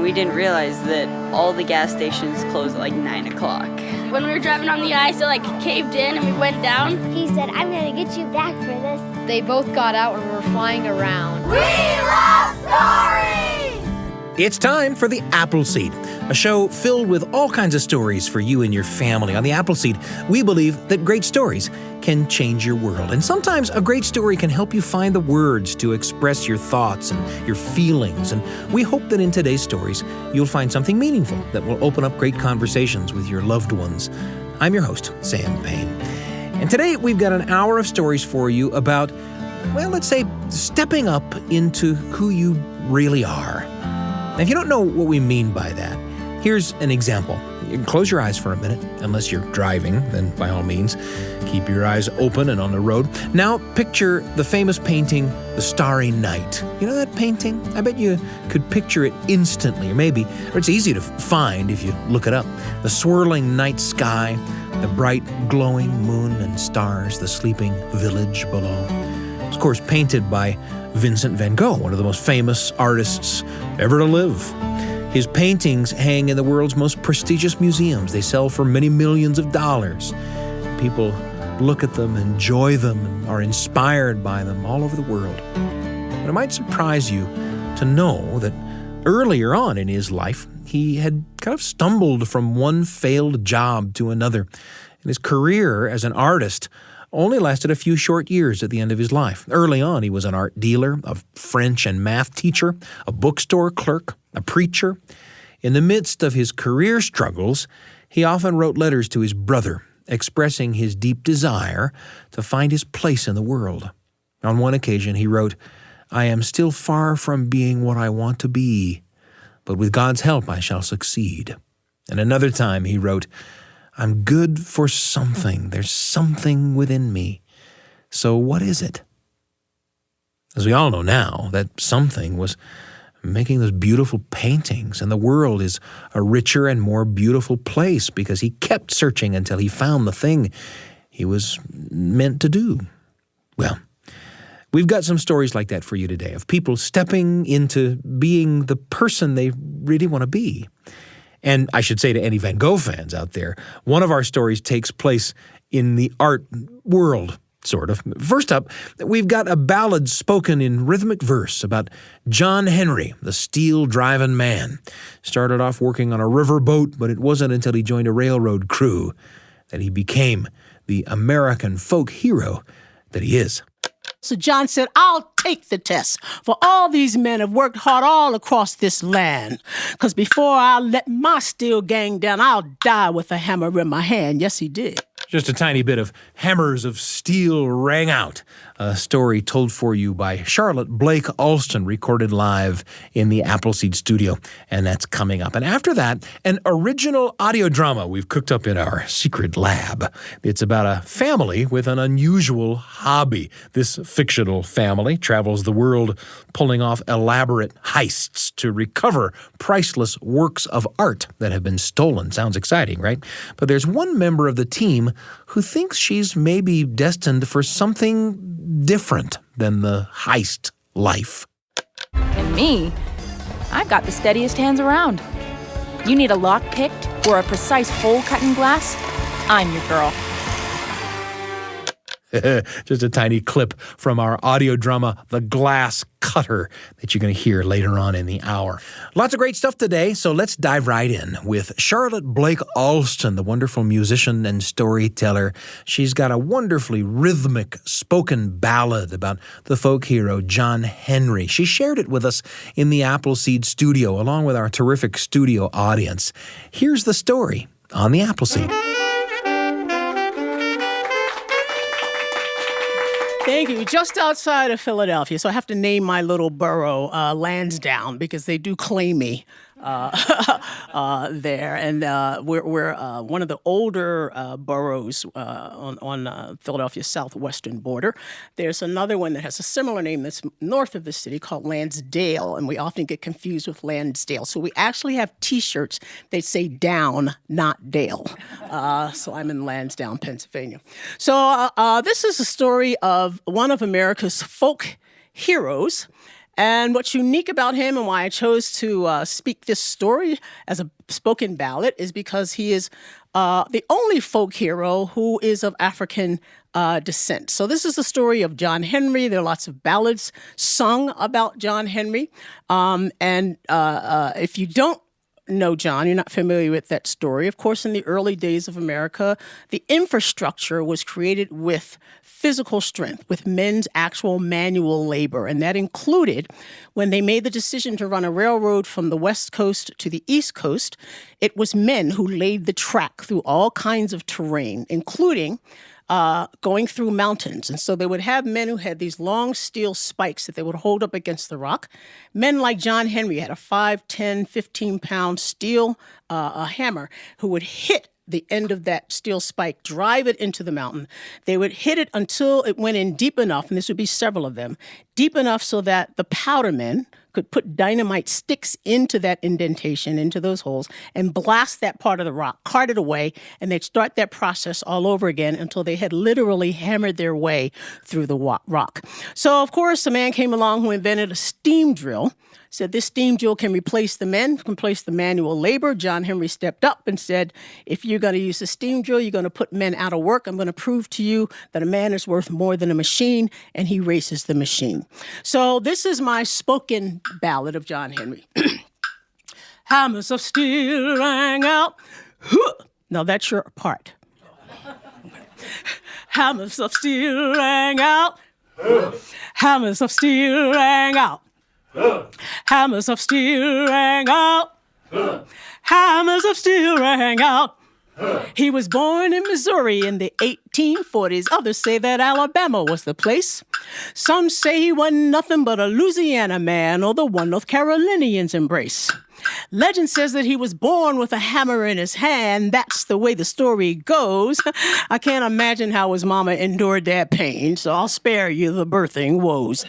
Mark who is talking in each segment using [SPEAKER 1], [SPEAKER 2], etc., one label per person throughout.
[SPEAKER 1] we didn't realize that all the gas stations close at like 9 o'clock.
[SPEAKER 2] When we were driving on the ice, it caved in and we went down.
[SPEAKER 3] He said, I'm going to get you back for this.
[SPEAKER 4] They both got out and were flying around.
[SPEAKER 5] We love stories!
[SPEAKER 6] It's time for The Appleseed, a show filled with all kinds of stories for you and your family. On The Appleseed, we believe that great stories can change your world. And sometimes a great story can help you find the words to express your thoughts and your feelings. And we hope that in today's stories, you'll find something meaningful that will open up great conversations with your loved ones. I'm your host, Sam Payne. And today we've got an hour of stories for you about, well, let's say, stepping up into who you really are. Now, if you don't know what we mean by that, here's an example. You can close your eyes for a minute, unless you're driving, then by all means, keep your eyes open and on the road. Now, picture the famous painting, The Starry Night. You know that painting? I bet you could picture it instantly, or it's easy to find if you look it up. The swirling night sky, the bright glowing moon and stars, the sleeping village below. It's, of course, painted by Vincent van Gogh, one of the most famous artists ever to live. His paintings hang in the world's most prestigious museums. They sell for many millions of dollars. People look at them, enjoy them, and are inspired by them all over the world. But it might surprise you to know that earlier on in his life, he had kind of stumbled from one failed job to another. And his career as an artist only lasted a few short years at the end of his life. Early on, he was an art dealer, a French and math teacher, a bookstore clerk, a preacher. In the midst of his career struggles, he often wrote letters to his brother, expressing his deep desire to find his place in the world. On one occasion, he wrote, "I am still far from being what I want to be, but with God's help I shall succeed." And another time he wrote, "I'm good for something. There's something within me. So what is it?" As we all know now, that something was making those beautiful paintings, and the world is a richer and more beautiful place because he kept searching until he found the thing he was meant to do. Well, we've got some stories like that for you today, of people stepping into being the person they really want to be. And I should say to any Van Gogh fans out there, one of our stories takes place in the art world, sort of. First up, we've got a ballad spoken in rhythmic verse about John Henry, the steel-driving man. Started off working on a riverboat, but it wasn't until he joined a railroad crew that he became the American folk hero that he is.
[SPEAKER 7] So John said, I'll take the test, for all these men have worked hard all across this land. Because before I let my steel gang down, I'll die with a hammer in my hand. Yes, he did.
[SPEAKER 6] Just a tiny bit of Hammers of Steel rang out. A story told for you by Charlotte Blake Alston, recorded live in the Appleseed studio. And that's coming up. And after that, an original audio drama we've cooked up in our secret lab. It's about a family with an unusual hobby. This fictional family travels the world pulling off elaborate heists to recover priceless works of art that have been stolen. Sounds exciting, right? But there's one member of the team who thinks she's maybe destined for something different than the heist life.
[SPEAKER 8] And me, I've got the steadiest hands around. You need a lock picked or a precise hole cut in glass? I'm your girl.
[SPEAKER 6] Just a tiny clip from our audio drama, The Glass Cutter, that you're going to hear later on in the hour. Lots of great stuff today, so let's dive right in with Charlotte Blake Alston, the wonderful musician and storyteller. She's got a wonderfully rhythmic spoken ballad about the folk hero John Henry. She shared it with us in the Appleseed studio, along with our terrific studio audience. Here's the story on the Appleseed.
[SPEAKER 7] Thank you. Just outside of Philadelphia, so I have to name my little borough Lansdowne because they do claim me there. And we're one of the older boroughs on Philadelphia's southwestern border. There's another one that has a similar name that's north of the city called Lansdale, and we often get confused with Lansdale. So we actually have T-shirts that say down, not Dale. So I'm in Lansdowne, Pennsylvania. So this is a story of one of America's folk heroes. And what's unique about him and why I chose to speak this story as a spoken ballad is because he is the only folk hero who is of African descent. So this is the story of John Henry. There are lots of ballads sung about John Henry. If you don't know John, you're not familiar with that story. Of course, in the early days of America, the infrastructure was created with physical strength, with men's actual manual labor. And that included when they made the decision to run a railroad from the West Coast to the East Coast, it was men who laid the track through all kinds of terrain, including going through mountains. And so they would have men who had these long steel spikes that they would hold up against the rock. Men like John Henry had a 5, 10, 15-pound steel hammer who would hit the end of that steel spike, drive it into the mountain. They would hit it until it went in deep enough, and this would be several of them, deep enough so that the powder men could put dynamite sticks into that indentation, into those holes, and blast that part of the rock, cart it away, and they'd start that process all over again until they had literally hammered their way through the rock. So, of course, a man came along who invented a steam drill, said this steam drill can replace the men, can replace the manual labor. John Henry stepped up and said, if you're going to use a steam drill, you're going to put men out of work. I'm going to prove to you that a man is worth more than a machine, and he races the machine. So this is my spoken ballad of John Henry. Hammers of steel rang out. Now that's your part. Hammers of steel rang out. Hammers of steel rang out. Hammers of steel rang out. Hammers of steel rang out. He was born in Missouri in the 1840s. Others say that Alabama was the place. Some say he wasn't nothing but a Louisiana man or the one North Carolinians embrace. Legend says that he was born with a hammer in his hand. That's the way the story goes. I can't imagine how his mama endured that pain, so I'll spare you the birthing woes.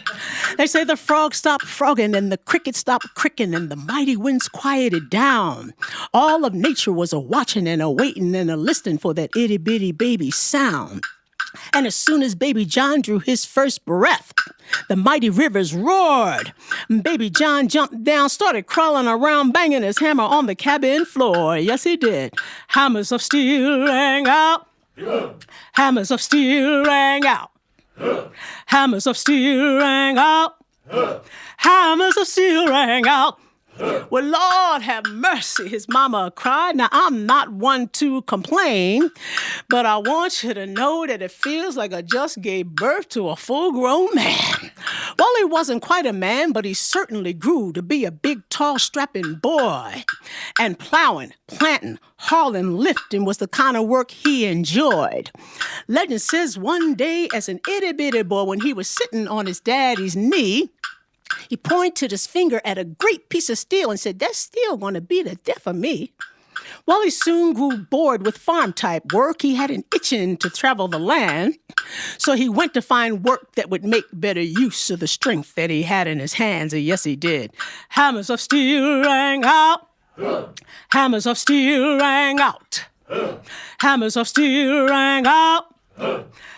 [SPEAKER 7] They say the frog stopped frogging and the cricket stopped cricking and the mighty winds quieted down. All of nature was a-watching and a-waiting and a-listening for that itty-bitty baby sound. And as soon as baby John drew his first breath, the mighty rivers roared. Baby John jumped down, started crawling around, banging his hammer on the cabin floor. Yes, he did. Hammers of steel rang out. Hammers of steel rang out. Hammers of steel rang out. Hammers of steel rang out. Well, Lord have mercy, his mama cried. Now, I'm not one to complain, but I want you to know that it feels like I just gave birth to a full-grown man. Well, he wasn't quite a man, but he certainly grew to be a big, tall, strapping boy. And plowing, planting, hauling, lifting was the kind of work he enjoyed. Legend says one day, as an itty-bitty boy, when he was sitting on his daddy's knee, he pointed his finger at a great piece of steel and said, that's steel going to be the death of me. Well, he soon grew bored with farm-type work. He had an itching to travel the land. So he went to find work that would make better use of the strength that he had in his hands. And yes, he did. Hammers of steel rang out. Hammers of steel rang out. Hammers of steel rang out.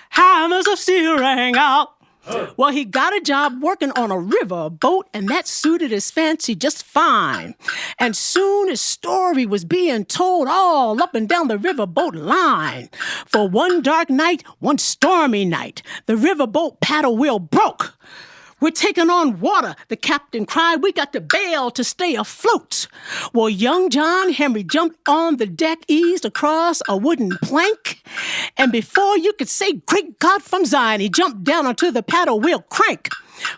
[SPEAKER 7] Hammers of steel rang out. Well, he got a job working on a river boat, and that suited his fancy just fine. And soon his story was being told all up and down the riverboat line. For one dark night, one stormy night, the riverboat paddle wheel broke. We're taking on water, the captain cried. We got to bail to stay afloat. Well, young John Henry jumped on the deck, eased across a wooden plank. And before you could say, great God from Zion, he jumped down onto the paddle wheel crank.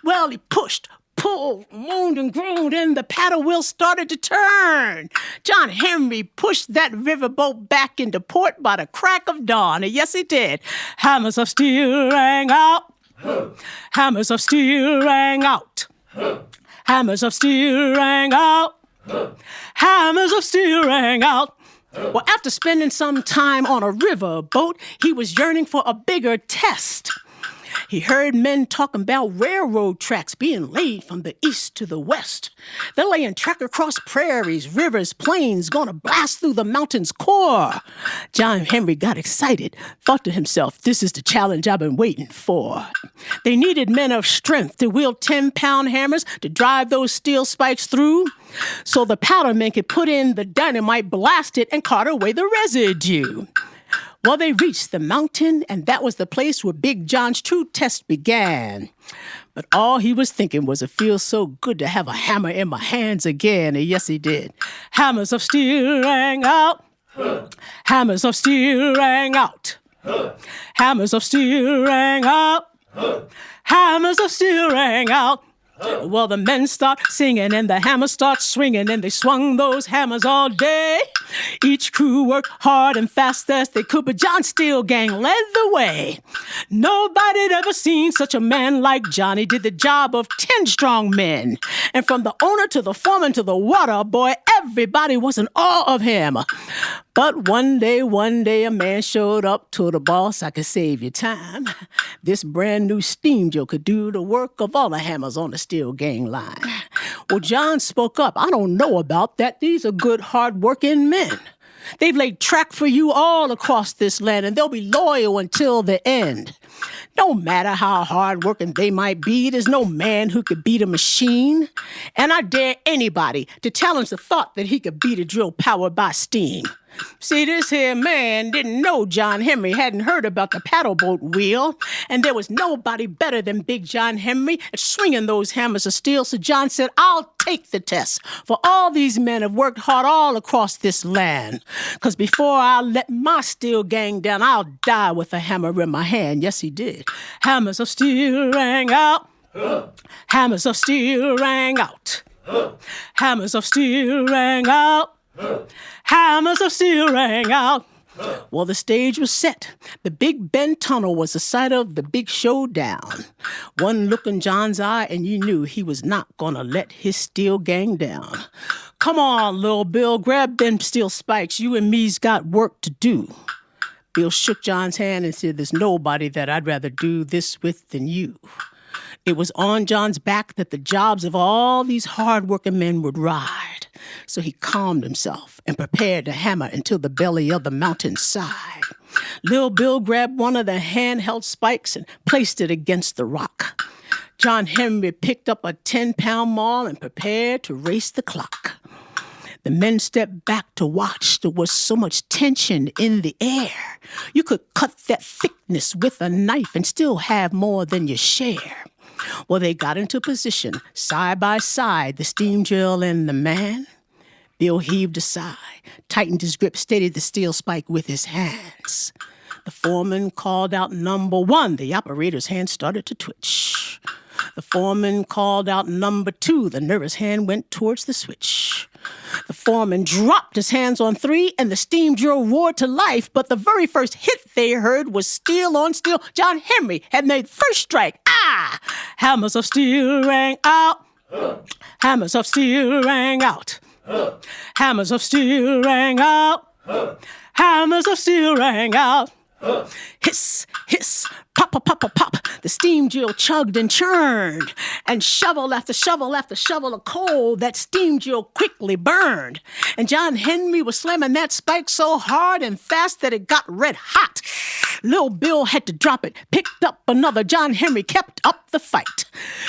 [SPEAKER 7] Well, he pushed, pulled, moaned and groaned, and the paddle wheel started to turn. John Henry pushed that riverboat back into port by the crack of dawn. And yes, he did. Hammers of steel rang out. Hammers of steel rang out. Hammers of steel rang out. Hammers of steel rang out. Well, after spending some time on a river boat, he was yearning for a bigger test. He heard men talking about railroad tracks being laid from the east to the west. They're laying track across prairies, rivers, plains, gonna blast through the mountain's core. John Henry got excited, thought to himself, this is the challenge I've been waiting for. They needed men of strength to wield 10-pound hammers to drive those steel spikes through, so the powder men could put in the dynamite, blast it, and cart away the residue. Well, they reached the mountain, and that was the place where Big John's true test began. But all he was thinking was, it feels so good to have a hammer in my hands again. And yes, he did. Hammers of steel rang out. Hammers of steel rang out. Hammers of steel rang out. Hammers of steel rang out. Well, the men start singing and the hammers start swinging, and they swung those hammers all day. Each crew worked hard and fast as they could, but John's steel gang led the way. Nobody had ever seen such a man like John. He did the job of 10 strong men. And from the owner to the foreman to the water boy, everybody was in awe of him. But one day, a man showed up, told the boss, I could save you time. This brand new steam drill could do the work of all the hammers on the steel gang line. Well, John spoke up. I don't know about that. These are good, hard-working men. They've laid track for you all across this land, and they'll be loyal until the end. No matter how hard-working they might be, there's no man who could beat a machine. And I dare anybody to challenge the thought that he could beat a drill powered by steam. See, this here man didn't know John Henry, hadn't heard about the paddle boat wheel, and there was nobody better than Big John Henry at swinging those hammers of steel. So John said, I'll take the test, for all these men have worked hard all across this land. 'Cause before I let my steel gang down, I'll die with a hammer in my hand. Yes, he did. Hammers of steel rang out. Hammers of steel rang out. Hammers of steel rang out. Hammers of steel rang out. Well, the stage was set. The Big Bend Tunnel was the site of the big showdown. One look in John's eye, and you knew he was not gonna let his steel gang down. Come on, Lil Bill, grab them steel spikes. You and me's got work to do. Bill shook John's hand and said, there's nobody that I'd rather do this with than you. It was on John's back that the jobs of all these hard-working men would ride. So he calmed himself and prepared to hammer until the belly of the mountain sighed. Lil Bill grabbed one of the handheld spikes and placed it against the rock. John Henry picked up a 10-pound maul and prepared to race the clock. The men stepped back to watch. There was so much tension in the air. You could cut that thickness with a knife and still have more than your share. Well, they got into position, side by side, the steam drill and the man. Bill heaved a sigh, tightened his grip, steadied the steel spike with his hands. The foreman called out number 1. The operator's hand started to twitch. The foreman called out number 2. The nervous hand went towards the switch. The foreman dropped his hands on 3, and the steam drill roared to life. But the very first hit they heard was steel on steel. John Henry had made first strike. Ah! Hammers of steel rang out. Hammers of steel rang out. Hammers of steel rang out. Hammers of steel rang out. Hiss, hiss, pop, pop, pop, pop, pop. The steam drill chugged and churned, and shovel after shovel after shovel of coal, that steam drill quickly burned. And John Henry was slamming that spike so hard and fast that it got red hot. Lil Bill had to drop it, picked up another. John Henry kept up the fight.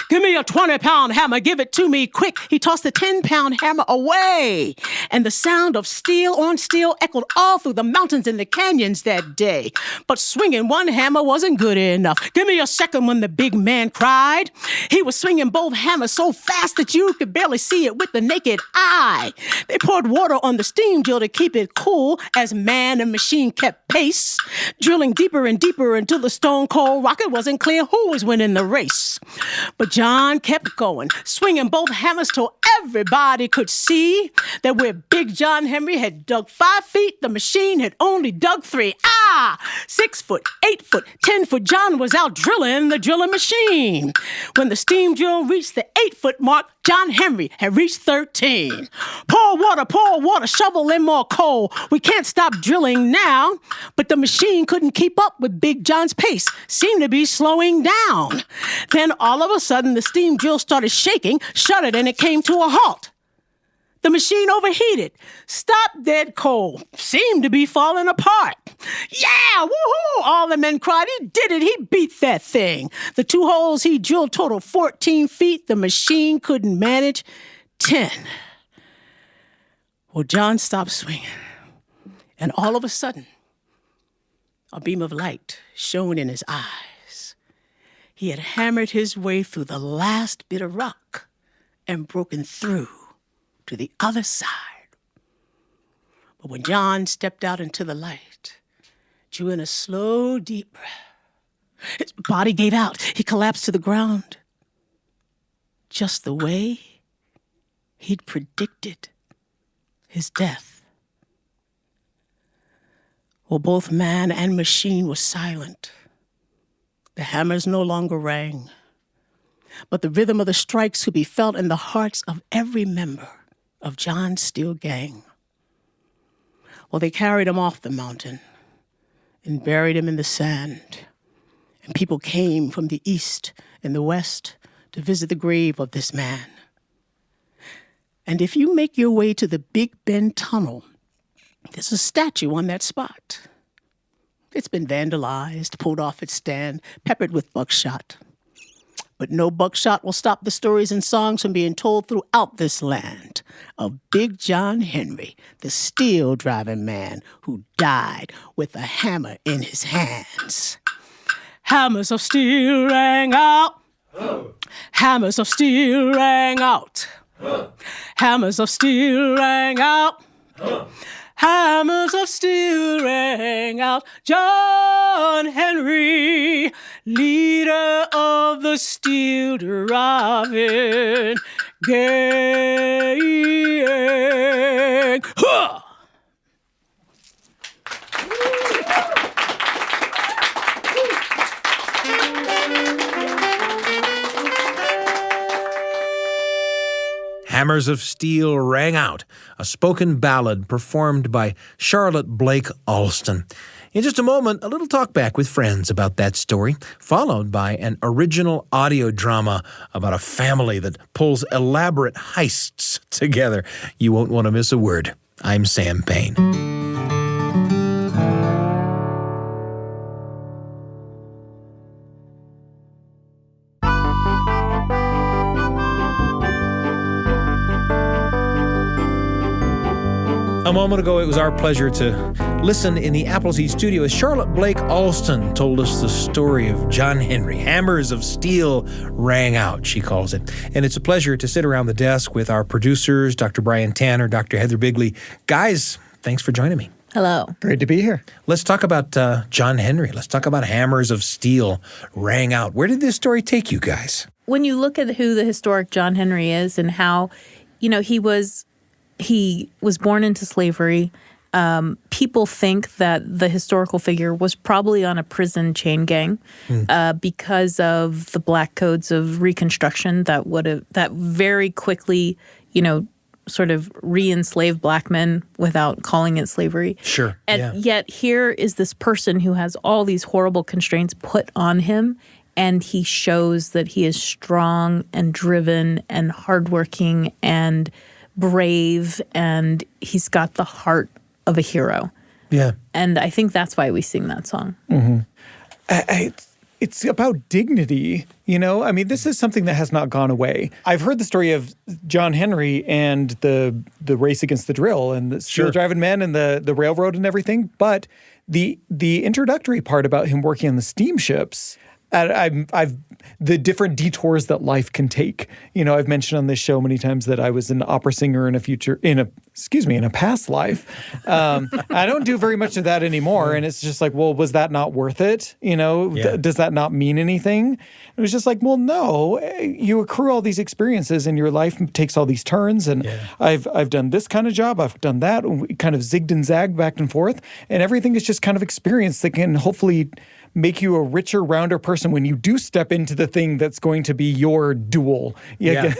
[SPEAKER 7] Give me a 20-pound hammer, give it to me quick. He tossed the 10-pound hammer away, and the sound of steel on steel echoed all through the mountains and the canyons that day. But swinging one hammer wasn't good enough. Give me a second one, the big man cried. He was swinging both hammers so fast that you could barely see it with the naked eye. They poured water on the steam drill to keep it cool as man and machine kept pace, drilling deeper and deeper until the stone-cold rocket wasn't clear who was winning the race. But John kept going, swinging both hammers till everybody could see that where Big John Henry had dug 5 feet, the machine had only dug 3. 6 foot, 8 foot, 10 foot, John was out drilling the drilling machine. When the steam drill reached the 8-foot mark, John Henry had reached 13. Pour water, shovel in more coal. We can't stop drilling now. But the machine couldn't keep up with Big John's pace, seemed to be slowing down. Then all of a sudden, the steam drill started shaking, shuddered, and it came to a halt. The machine overheated, stopped dead cold, seemed to be falling apart. Yeah, woohoo! All the men cried, he did it, he beat that thing. The 2 holes he drilled totaled 14 feet. The machine couldn't manage 10. Well, John stopped swinging, and all of a sudden, a beam of light shone in his eyes. He had hammered his way through the last bit of rock and broken through to the other side. But when John stepped out into the light, drew in a slow, deep breath, his body gave out. He collapsed to the ground, just the way he'd predicted his death. Well, both man and machine were silent. The hammers no longer rang, but the rhythm of the strikes could be felt in the hearts of every member of John's steel gang. Well, they carried him off the mountain and buried him in the sand. And people came from the east and the west to visit the grave of this man. And if you make your way to the Big Bend Tunnel, there's a statue on that spot. It's been vandalized, pulled off its stand, peppered with buckshot. But no buckshot will stop the stories and songs from being told throughout this land of Big John Henry, the steel-driving man who died with a hammer in his hands. Hammers of steel rang out. Hammers of steel rang out. Hammers of steel rang out. Hammers of steel rang out. John Henry, leader of the steel driving gang. Huh!
[SPEAKER 6] Hammers of Steel Rang Out, a spoken ballad performed by Charlotte Blake Alston. In just a moment, a little talk back with friends about that story, followed by an original audio drama about a family that pulls elaborate heists together. You won't want to miss a word. I'm Sam Payne. A moment ago, it was our pleasure to listen in the Appleseed studio as Charlotte Blake Alston told us the story of John Henry. Hammers of Steel Rang Out, she calls it. And it's a pleasure to sit around the desk with our producers, Dr. Brian Tanner, Dr. Heather Bigley. Guys, thanks for joining me.
[SPEAKER 4] Hello.
[SPEAKER 9] Great to be here.
[SPEAKER 6] Let's talk about John Henry. Let's talk about Hammers of Steel Rang Out. Where did this story take you guys?
[SPEAKER 8] When you look at who the historic John Henry is and how, he was born into slavery. People think that the historical figure was probably on a prison chain gang because of the black codes of Reconstruction that very quickly, sort of re-enslaved black men without calling it slavery.
[SPEAKER 6] Sure.
[SPEAKER 8] And yet here is this person who has all these horrible constraints put on him, and he shows that he is strong and driven and hardworking and brave, and he's got the heart of a hero.
[SPEAKER 6] Yeah.
[SPEAKER 8] And I think that's why we sing that song.
[SPEAKER 9] Mm-hmm. It's about dignity, this is something that has not gone away. I've heard the story of John Henry and the race against the drill and the steel driving men and the railroad and everything, but the introductory part about him working on the steamships, the different detours that life can take. I've mentioned on this show many times that I was an opera singer in excuse me, in a past life. I don't do very much of that anymore. And it's just like, well, was that not worth it? Does that not mean anything? It was just like, well, no, you accrue all these experiences and your life takes all these turns. And I've done this kind of job. I've done that. And we kind of zigged and zagged back and forth. And everything is just kind of experience that can hopefully make you a richer, rounder person when you do step into the thing that's going to be your duel.
[SPEAKER 6] Yeah.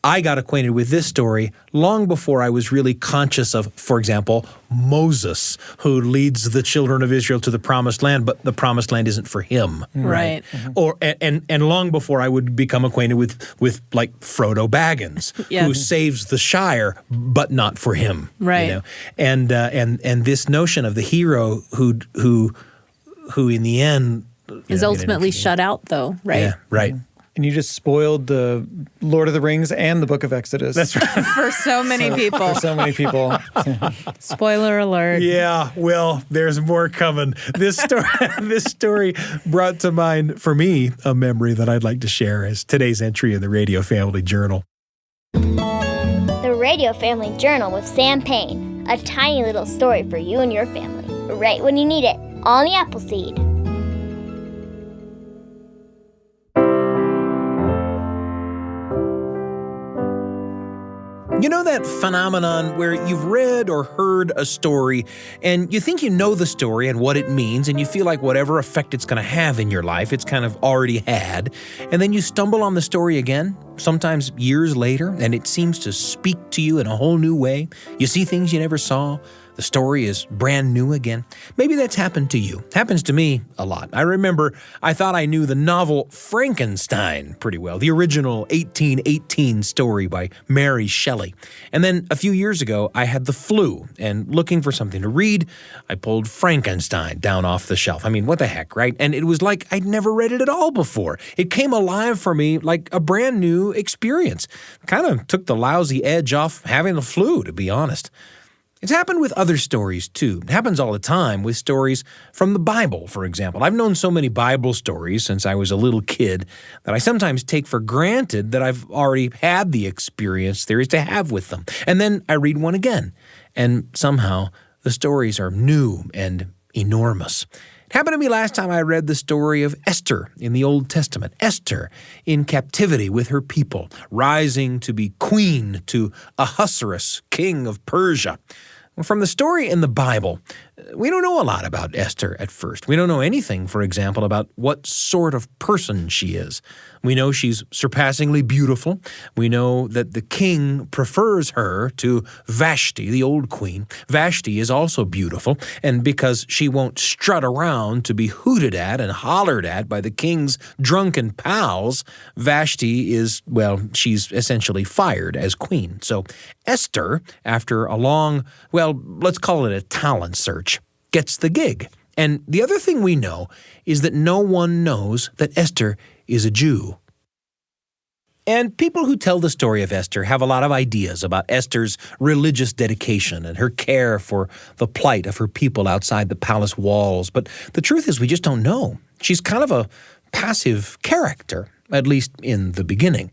[SPEAKER 6] I got acquainted with this story long before I was really conscious of, for example, Moses, who leads the children of Israel to the Promised Land, but the Promised Land isn't for him.
[SPEAKER 8] Right.
[SPEAKER 6] And long before I would become acquainted with like Frodo Baggins, who saves the Shire, but not for him.
[SPEAKER 8] Right.
[SPEAKER 6] And this notion of the hero who in the end
[SPEAKER 8] is ultimately shut out, though. Right.
[SPEAKER 6] Yeah. Right.
[SPEAKER 9] And you just spoiled the Lord of the Rings and the Book of Exodus.
[SPEAKER 6] That's right.
[SPEAKER 8] For so many people.
[SPEAKER 9] For so many people.
[SPEAKER 8] Spoiler alert.
[SPEAKER 6] Yeah, well, there's more coming. This story brought to mind, for me, a memory that I'd like to share as today's entry in the Radio Family Journal.
[SPEAKER 3] The Radio Family Journal with Sam Payne. A tiny little story for you and your family. Right when you need it. On the Appleseed.
[SPEAKER 6] You know that phenomenon where you've read or heard a story and you think you know the story and what it means, and you feel like whatever effect it's going to have in your life, it's kind of already had, and then you stumble on the story again, sometimes years later, and it seems to speak to you in a whole new way. You see things you never saw. The story is brand new again. Maybe that's happened to you. Happens to me a lot. I remember I thought I knew the novel Frankenstein pretty well, the original 1818 story by Mary Shelley. And then a few years ago, I had the flu, and looking for something to read, I pulled Frankenstein down off the shelf. I mean, what the heck, right? And it was like I'd never read it at all before. It came alive for me like a brand new experience. Kind of took the lousy edge off having the flu, to be honest. It's happened with other stories, too. It happens all the time with stories from the Bible, for example. I've known so many Bible stories since I was a little kid that I sometimes take for granted that I've already had the experience there is to have with them. And then I read one again, and somehow the stories are new and enormous. It happened to me last time I read the story of Esther in the Old Testament. Esther in captivity with her people, rising to be queen to Ahasuerus, king of Persia. From the story in the Bible, we don't know a lot about Esther at first. We don't know anything, for example, about what sort of person she is. We know she's surpassingly beautiful. We know that the king prefers her to Vashti, the old queen. Vashti is also beautiful, and because she won't strut around to be hooted at and hollered at by the king's drunken pals, Vashti is, well, she's essentially fired as queen. So Esther, after a long, well, let's call it a talent search, gets the gig. And the other thing we know is that no one knows that Esther is a Jew. And people who tell the story of Esther have a lot of ideas about Esther's religious dedication and her care for the plight of her people outside the palace walls. But the truth is we just don't know. She's kind of a passive character, at least in the beginning.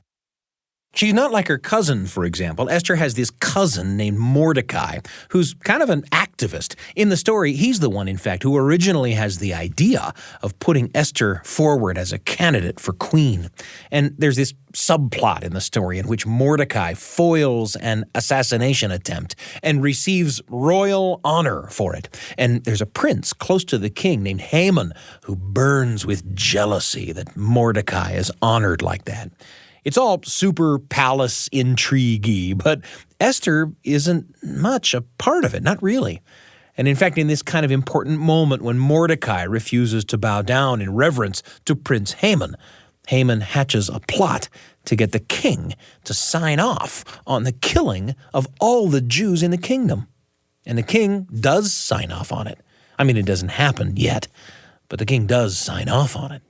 [SPEAKER 6] She's not like her cousin, for example. Esther has this cousin named Mordecai, who's kind of an activist. In the story, he's the one, in fact, who originally has the idea of putting Esther forward as a candidate for queen. And there's this subplot in the story in which Mordecai foils an assassination attempt and receives royal honor for it. And there's a prince close to the king named Haman who burns with jealousy that Mordecai is honored like that. It's all super palace intrigue-y, but Esther isn't much a part of it, not really. And in fact, in this kind of important moment when Mordecai refuses to bow down in reverence to Prince Haman, Haman hatches a plot to get the king to sign off on the killing of all the Jews in the kingdom. And the king does sign off on it. I mean, it doesn't happen yet, but the king does sign off on it.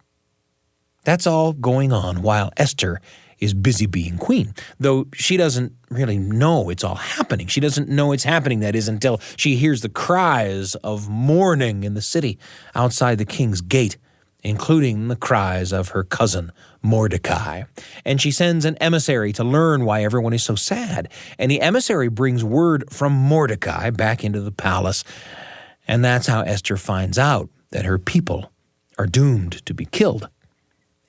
[SPEAKER 6] That's all going on while Esther is busy being queen, though she doesn't really know it's all happening. She doesn't know it's happening, that is, until she hears the cries of mourning in the city outside the king's gate. including the cries of her cousin Mordecai. And she sends an emissary to learn why everyone is so sad. And the emissary brings word from Mordecai back into the palace. And that's how Esther finds out that her people are doomed to be killed.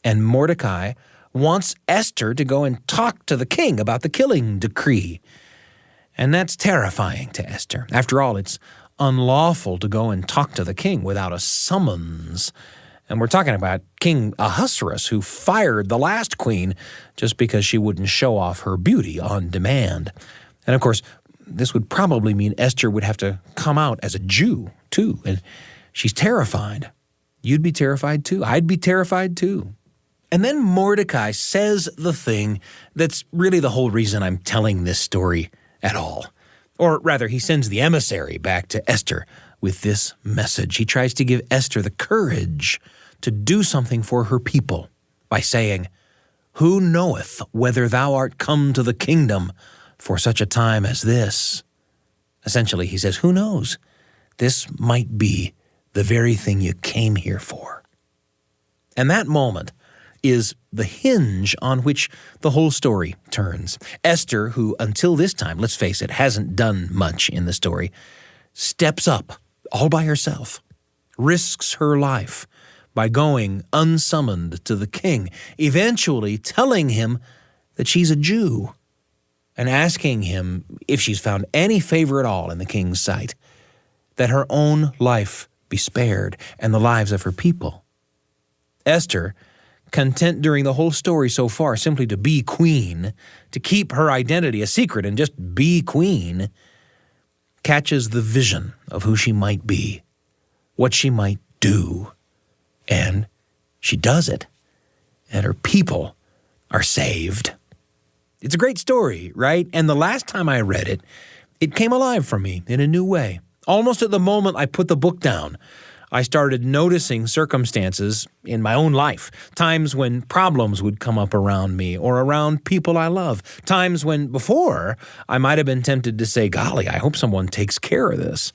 [SPEAKER 6] And Mordecai wants Esther to go and talk to the king about the killing decree. And that's terrifying to Esther. After all, it's unlawful to go and talk to the king without a summons. And we're talking about King Ahasuerus, who fired the last queen just because she wouldn't show off her beauty on demand. And of course, this would probably mean Esther would have to come out as a Jew, too. And she's terrified. You'd be terrified, too. I'd be terrified, too. And then Mordecai says the thing that's really the whole reason I'm telling this story at all. Or rather, he sends the emissary back to Esther with this message. He tries to give Esther the courage to do something for her people by saying, "Who knoweth whether thou art come to the kingdom for such a time as this?" Essentially, he says, who knows? This might be the very thing you came here for. And that moment is the hinge on which the whole story turns. Esther, who until this time, let's face it, hasn't done much in the story, steps up all by herself, risks her life by going unsummoned to the king, eventually telling him that she's a Jew and asking him if she's found any favor at all in the king's sight, that her own life be spared and the lives of her people. Esther, content during the whole story so far simply to be queen, to keep her identity a secret and just be queen, catches the vision of who she might be, what she might do, and she does it, and her people are saved. It's a great story, right? And the last time I read it, it came alive for me in a new way. Almost at the moment I put the book down, I started noticing circumstances in my own life, times when problems would come up around me or around people I love, times when before I might have been tempted to say, golly, I hope someone takes care of this.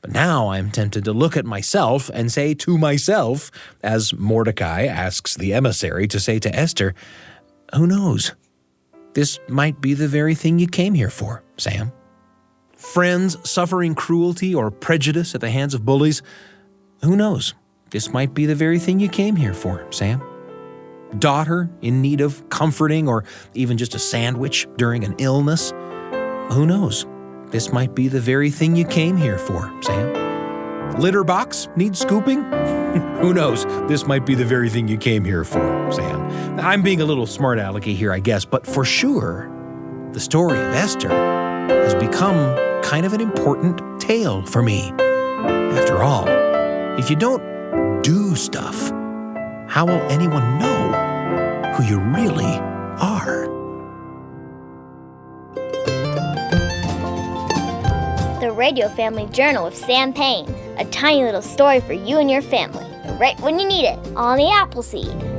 [SPEAKER 6] But now I'm tempted to look at myself and say to myself, as Mordecai asks the emissary to say to Esther, who knows? This might be the very thing you came here for, Sam. Friends suffering cruelty or prejudice at the hands of bullies, who knows? This might be the very thing you came here for, Sam. Daughter in need of comforting or even just a sandwich during an illness, who knows? This might be the very thing you came here for, Sam. Litter box needs scooping? Who knows? This might be the very thing you came here for, Sam. I'm being a little smart alecky here, I guess, but for sure, the story of Esther has become kind of an important tale for me. After all, if you don't do stuff, how will anyone know who you really are?
[SPEAKER 3] The Radio Family Journal with Sam Payne. A tiny little story for you and your family, right when you need it, on the Appleseed.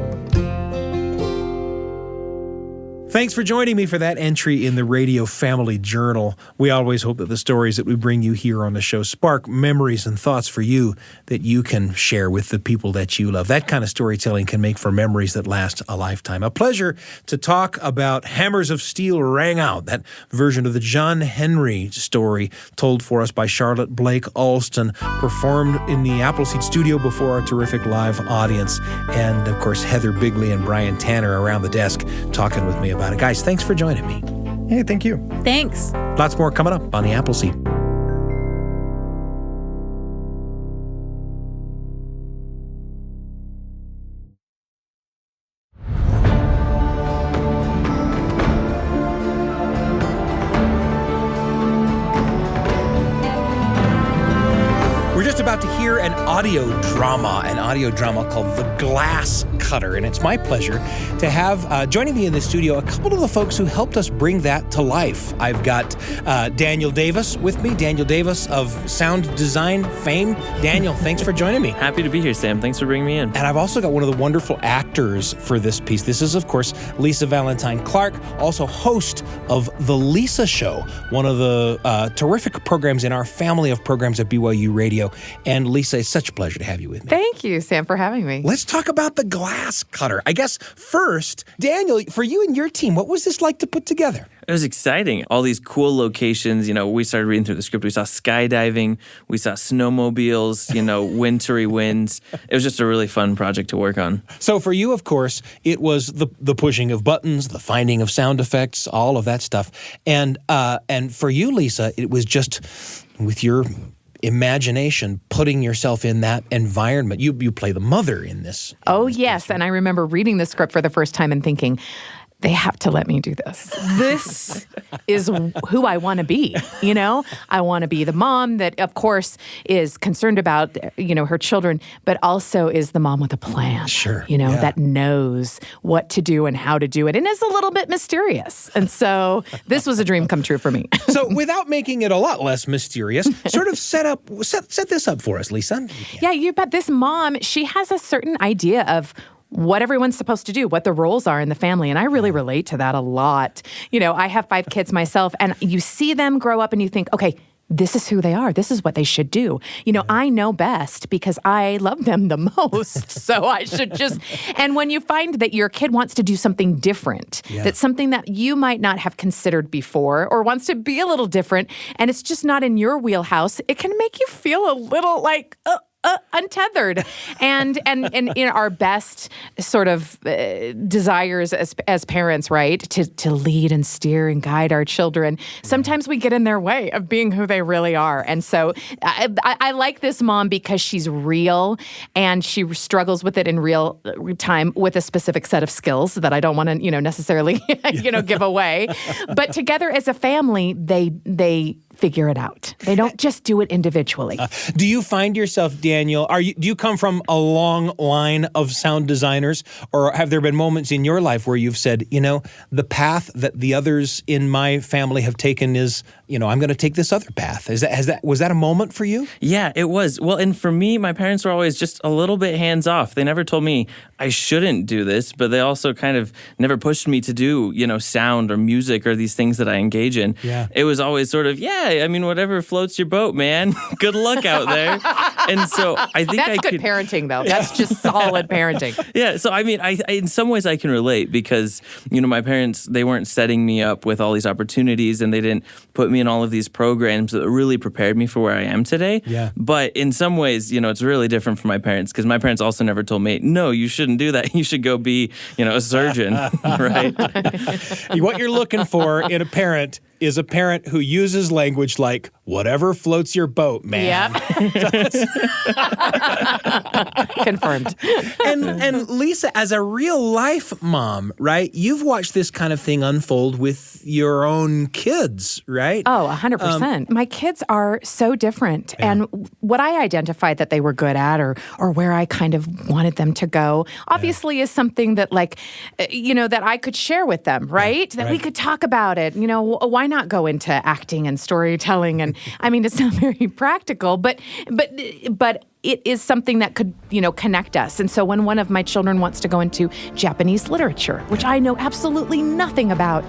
[SPEAKER 6] Thanks for joining me for that entry in the Radio Family Journal. We always hope that the stories that we bring you here on the show spark memories and thoughts for you that you can share with the people that you love. That kind of storytelling can make for memories that last a lifetime. A pleasure to talk about Hammers of Steel Rang Out, that version of the John Henry story told for us by Charlotte Blake Alston, performed in the Appleseed studio before our terrific live audience. And, of course, Heather Bigley and Brian Tanner around the desk talking with me about it. Guys, thanks for joining me.
[SPEAKER 9] Hey, thank you.
[SPEAKER 8] Thanks.
[SPEAKER 6] Lots more coming up on the Appleseed. We're just about to hear an audio drama called The Glass Cutter, and it's my pleasure to have joining me in the studio a couple of the folks who helped us bring that to life. I've got Daniel Davis with me, Daniel Davis of sound design fame. Daniel, thanks for joining me.
[SPEAKER 10] Happy to be here, Sam. Thanks for bringing me in.
[SPEAKER 6] And I've also got one of the wonderful actors for this piece. This is, of course, Lisa Valentine Clark, also host of The Lisa Show, one of the terrific programs in our family of programs at BYU Radio. And Lisa, it's such a pleasure to have you with me.
[SPEAKER 11] Thank you, Sam, for having me.
[SPEAKER 6] Let's talk about the glass cutter. I guess first, Daniel, for you and your team, what was this like to put together?
[SPEAKER 10] It was exciting. All these cool locations. We started reading through the script. We saw skydiving. We saw snowmobiles, wintry winds. It was just a really fun project to work on.
[SPEAKER 6] So for you, of course, it was the pushing of buttons, the finding of sound effects, all of that stuff. And for you, Lisa, it was just with your imagination, putting yourself in that environment. You play the mother in this.
[SPEAKER 11] Oh, yes. And I remember reading the script for the first time and thinking, they have to let me do this. This is who I want to be, I want to be the mom that, of course, is concerned about, her children, but also is the mom with a plan.
[SPEAKER 6] Sure.
[SPEAKER 11] That knows what to do and how to do it and is a little bit mysterious. And so this was a dream come true for me.
[SPEAKER 6] So without making it a lot less mysterious, sort of set this up for us, Lisa.
[SPEAKER 11] Yeah, you bet. This mom, she has a certain idea of what everyone's supposed to do, what the roles are in the family. And I really relate to that a lot. I have 5 kids myself, and you see them grow up and you think, okay, this is who they are. This is what they should do. I know best because I love them the most. So I should just, and when you find that your kid wants to do something different, that's something that you might not have considered before or wants to be a little different, and it's just not in your wheelhouse, it can make you feel a little like, untethered. And in our best sort of desires as parents, right, to lead and steer and guide our children, sometimes we get in their way of being who they really are. And so I like this mom because she's real and she struggles with it in real time with a specific set of skills that I don't want to, necessarily, give away. But together as a family, they figure it out. They don't just do it individually.
[SPEAKER 6] Do you find yourself, Daniel, do you come from a long line of sound designers, or have there been moments in your life where you've said, the path that the others in my family have taken is, I'm going to take this other path? Was that a moment for you?
[SPEAKER 10] Yeah, it was. Well, and for me, my parents were always just a little bit hands off. They never told me I shouldn't do this, but they also kind of never pushed me to do, sound or music or these things that I engage in.
[SPEAKER 6] Yeah.
[SPEAKER 10] It was always sort of, whatever floats your boat, man. Good luck out there. And so I think
[SPEAKER 11] that's good parenting, though. That's just solid parenting.
[SPEAKER 10] Yeah. So, I in some ways I can relate because, my parents, they weren't setting me up with all these opportunities and they didn't put me in all of these programs that really prepared me for where I am today.
[SPEAKER 6] Yeah.
[SPEAKER 10] But in some ways, it's really different from my parents because my parents also never told me, no, you shouldn't do that. You should go be, a surgeon, right?
[SPEAKER 6] What you're looking for in a parent is a parent who uses language like, whatever floats your boat, man.
[SPEAKER 11] Yep. Confirmed.
[SPEAKER 6] And Lisa, as a real life mom, right, you've watched this kind of thing unfold with your own kids, right?
[SPEAKER 11] Oh, 100%. My kids are so different.
[SPEAKER 6] Yeah.
[SPEAKER 11] And what I identified that they were good at or where I kind of wanted them to go, obviously is something that that I could share with them, right? That we could talk about it. Why not go into acting and storytelling? And it's not very practical, but it is something that could, connect us. And so when one of my children wants to go into Japanese literature, which I know absolutely nothing about,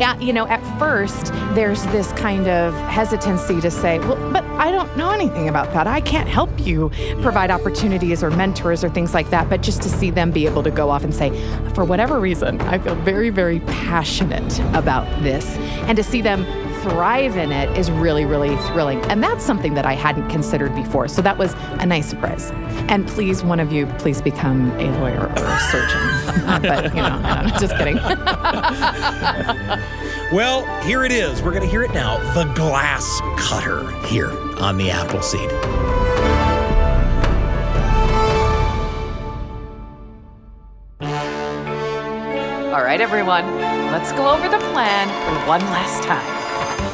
[SPEAKER 11] at first there's this kind of hesitancy to say, well, but I don't know anything about that. I can't help you provide opportunities or mentors or things like that. But just to see them be able to go off and say, for whatever reason, I feel very, very passionate about this. And to see them thrive in it is really, really thrilling. And that's something that I hadn't considered before. So that was a nice surprise. And please, one of you, please become a lawyer or a surgeon. But, I don't know, just kidding.
[SPEAKER 6] Well, here it is. We're going to hear it now. The Glass Cutter here on the Appleseed.
[SPEAKER 11] All right, everyone, let's go over the plan one last time.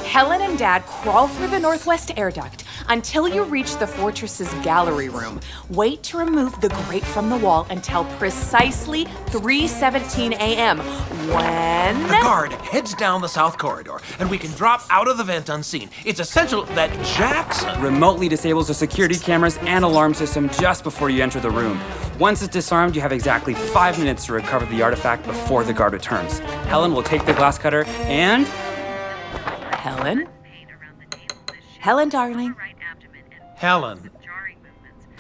[SPEAKER 11] Helen and Dad crawl through the northwest air duct until you reach the fortress's gallery room. Wait to remove the grate from the wall until precisely 3:17 a.m. when...
[SPEAKER 12] The guard heads down the south corridor, and we can drop out of the vent unseen. It's essential that Jackson
[SPEAKER 13] remotely disables the security cameras and alarm system just before you enter the room. Once it's disarmed, you have exactly 5 minutes to recover the artifact before the guard returns. Helen will take the glass cutter and...
[SPEAKER 11] Helen? Helen, darling?
[SPEAKER 12] Helen,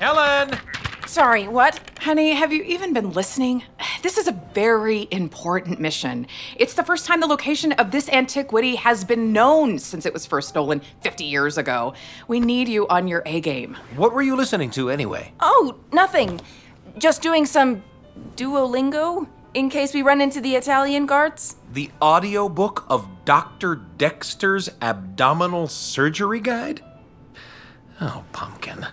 [SPEAKER 12] Helen!
[SPEAKER 11] Sorry, what? Honey, have you even been listening? This is a very important mission. It's the first time the location of this antiquity has been known since it was first stolen 50 years ago. We need you on your A game.
[SPEAKER 12] What were you listening to anyway?
[SPEAKER 14] Oh, nothing. Just doing some Duolingo in case we run into the Italian guards.
[SPEAKER 12] The audiobook of Dr. Dexter's Abdominal Surgery Guide? Oh, pumpkin.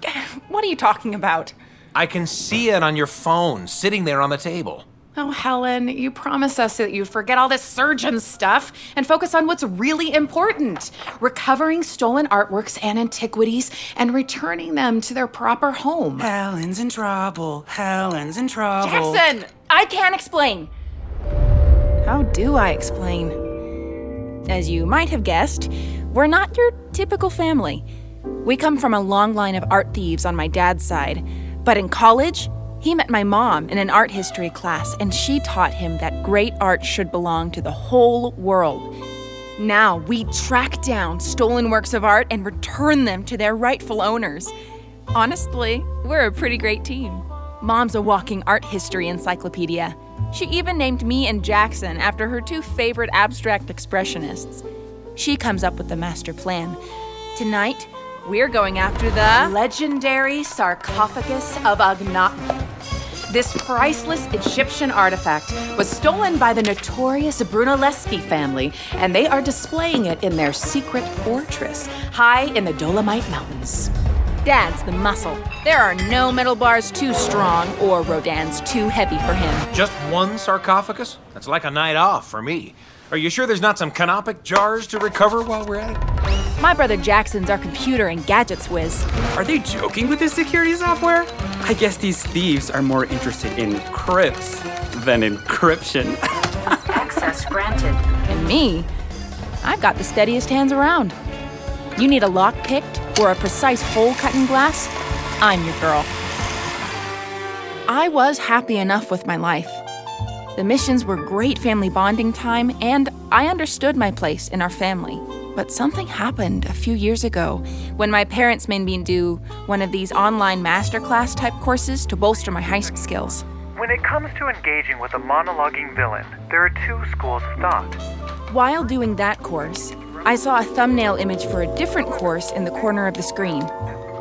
[SPEAKER 11] What are you talking about?
[SPEAKER 12] I can see it on your phone, sitting there on the table.
[SPEAKER 11] Oh, Helen, you promised us that you'd forget all this surgeon stuff and focus on what's really important. Recovering stolen artworks and antiquities and returning them to their proper home.
[SPEAKER 13] Helen's in trouble. Helen's in trouble.
[SPEAKER 11] Jackson!
[SPEAKER 14] I can't explain. How do I explain? As you might have guessed, we're not your typical family. We come from a long line of art thieves on my dad's side. But in college, he met my mom in an art history class, and she taught him that great art should belong to the whole world. Now we track down stolen works of art and return them to their rightful owners. Honestly, we're a pretty great team. Mom's a walking art history encyclopedia. She even named me and Jackson after her two favorite abstract expressionists. She comes up with the master plan. Tonight, we're going after the
[SPEAKER 11] legendary sarcophagus of Akhenaten. This priceless Egyptian artifact was stolen by the notorious Brunelleschi family, and they are displaying it in their secret fortress, high in the Dolomite Mountains.
[SPEAKER 14] Dad's the muscle. There are no metal bars too strong or Rodin's too heavy for him.
[SPEAKER 12] Just one sarcophagus? That's like a night off for me. Are you sure there's not some canopic jars to recover while we're at it?
[SPEAKER 14] My brother Jackson's our computer and gadgets whiz.
[SPEAKER 13] Are they joking with this security software? I guess these thieves are more interested in crypts than encryption.
[SPEAKER 11] Access granted.
[SPEAKER 14] And me, I've got the steadiest hands around. You need a lock picked or a precise hole cut in glass? I'm your girl. I was happy enough with my life. The missions were great family bonding time, and I understood my place in our family. But something happened a few years ago when my parents made me do one of these online masterclass type courses to bolster my heist skills.
[SPEAKER 15] When it comes to engaging with a monologuing villain, there are two schools of thought.
[SPEAKER 14] While doing that course, I saw a thumbnail image for a different course in the corner of the screen.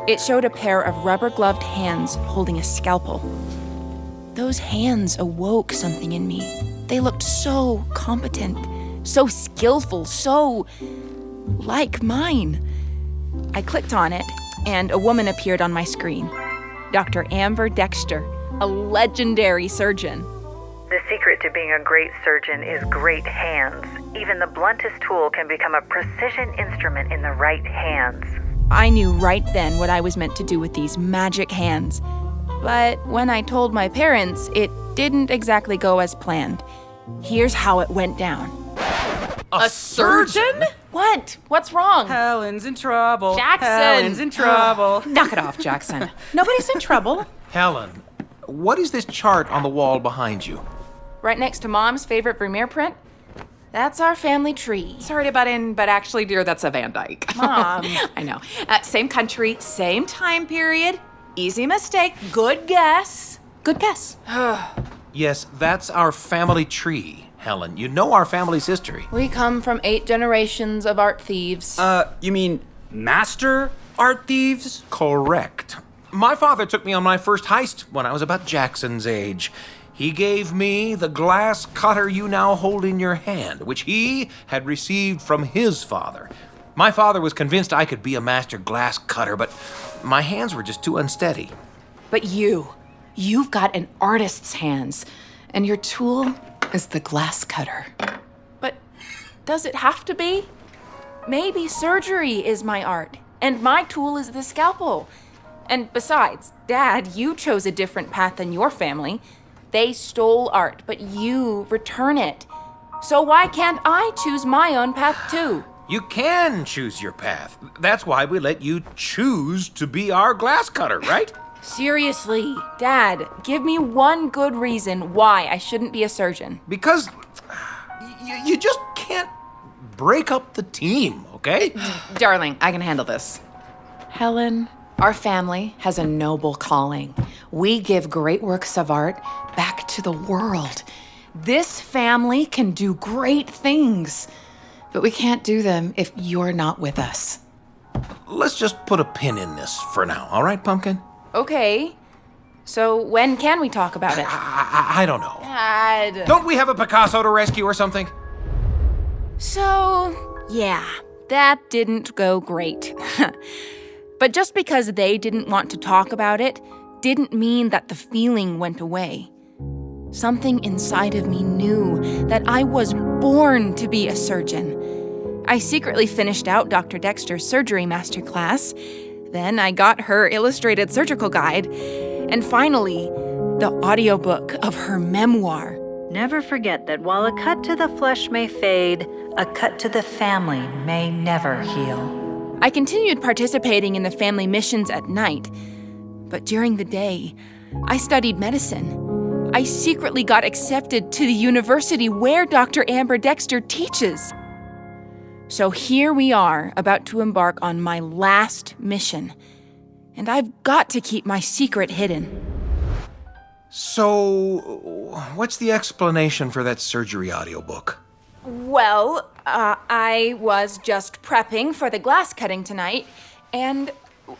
[SPEAKER 14] It showed a pair of rubber-gloved hands holding a scalpel. Those hands awoke something in me. They looked so competent, so skillful, so like mine. I clicked on it, and a woman appeared on my screen. Dr. Amber Dexter, a legendary surgeon.
[SPEAKER 16] The secret to being a great surgeon is great hands. Even the bluntest tool can become a precision instrument in the right hands.
[SPEAKER 14] I knew right then what I was meant to do with these magic hands. But when I told my parents, it didn't exactly go as planned. Here's how it went down.
[SPEAKER 12] A surgeon?
[SPEAKER 14] What? What's wrong?
[SPEAKER 13] Helen's in trouble.
[SPEAKER 14] Jackson!
[SPEAKER 13] Helen's in trouble.
[SPEAKER 11] Knock it off, Jackson. Nobody's in trouble.
[SPEAKER 12] Helen, what is this chart on the wall behind you?
[SPEAKER 14] Right next to Mom's favorite Vermeer print? That's our family tree.
[SPEAKER 11] Sorry to butt in, but actually, dear, that's a Van Dyke.
[SPEAKER 14] Mom.
[SPEAKER 11] I know. Same country, same time period. Easy mistake. Good guess. Good guess.
[SPEAKER 12] Yes, that's our family tree, Helen. You know our family's history.
[SPEAKER 14] We come from 8 generations of art thieves.
[SPEAKER 13] You mean master art thieves?
[SPEAKER 12] Correct. My father took me on my first heist when I was about Jackson's age. He gave me the glass cutter you now hold in your hand, which he had received from his father. My father was convinced I could be a master glass cutter, but my hands were just too unsteady.
[SPEAKER 11] But you've got an artist's hands, and your tool is the glass cutter.
[SPEAKER 14] But does it have to be? Maybe surgery is my art, and my tool is the scalpel. And besides, Dad, you chose a different path than your family. They stole art, but you return it. So why can't I choose my own path too?
[SPEAKER 12] You can choose your path. That's why we let you choose to be our glass cutter, right?
[SPEAKER 14] Seriously, Dad, give me one good reason why I shouldn't be a surgeon.
[SPEAKER 12] Because you just can't break up the team, okay?
[SPEAKER 11] Darling, I can handle this. Helen, Our family has a noble calling. We give great works of art back to the world. This family can do great things, but we can't do them if you're not with us.
[SPEAKER 12] Let's just put a pin in this for now, all right, Pumpkin?
[SPEAKER 14] Okay. So when can we talk about it?
[SPEAKER 12] I don't know. Don't we have a Picasso to rescue or something?
[SPEAKER 14] So, yeah, that didn't go great. But just because they didn't want to talk about it didn't mean that the feeling went away. Something inside of me knew that I was born to be a surgeon. I secretly finished out Dr. Dexter's surgery masterclass. Then I got her illustrated surgical guide. And finally, the audiobook of her memoir.
[SPEAKER 16] Never forget that while a cut to the flesh may fade, a cut to the family may never heal.
[SPEAKER 14] I continued participating in the family missions at night. But during the day, I studied medicine. I secretly got accepted to the university where Dr. Amber Dexter teaches. So here we are, about to embark on my last mission. And I've got to keep my secret hidden.
[SPEAKER 12] So, what's the explanation for that surgery audiobook?
[SPEAKER 14] Well, I was just prepping for the glass cutting tonight, and,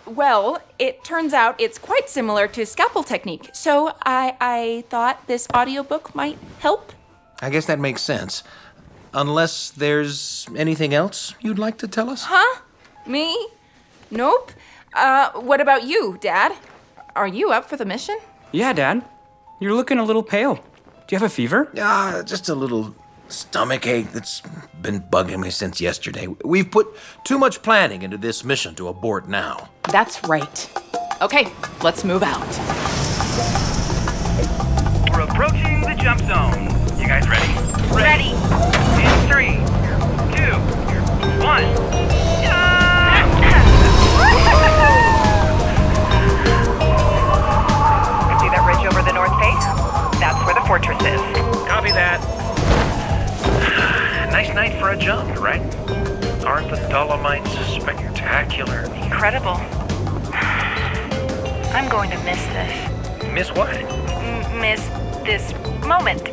[SPEAKER 14] well, it turns out it's quite similar to scalpel technique, so I thought this audiobook might help.
[SPEAKER 12] I guess that makes sense. Unless there's anything else you'd like to tell us?
[SPEAKER 14] Huh? Me? Nope. What about you, Dad? Are you up for the mission?
[SPEAKER 13] Yeah, Dad. You're looking a little pale. Do you have a fever?
[SPEAKER 12] Just a little stomachache that's been bugging me since yesterday. We've put too much planning into this mission to abort now.
[SPEAKER 11] That's right. Okay, let's move out.
[SPEAKER 15] We're approaching the jump zone. You guys ready?
[SPEAKER 5] Ready.
[SPEAKER 15] In 3, 2, 1.
[SPEAKER 16] See that ridge over the north face? That's where the fortress is.
[SPEAKER 15] Copy that. Nice night for a jump, right? Aren't the Dolomites spectacular?
[SPEAKER 16] Incredible. I'm going to miss this.
[SPEAKER 15] Miss what?
[SPEAKER 16] Miss this moment.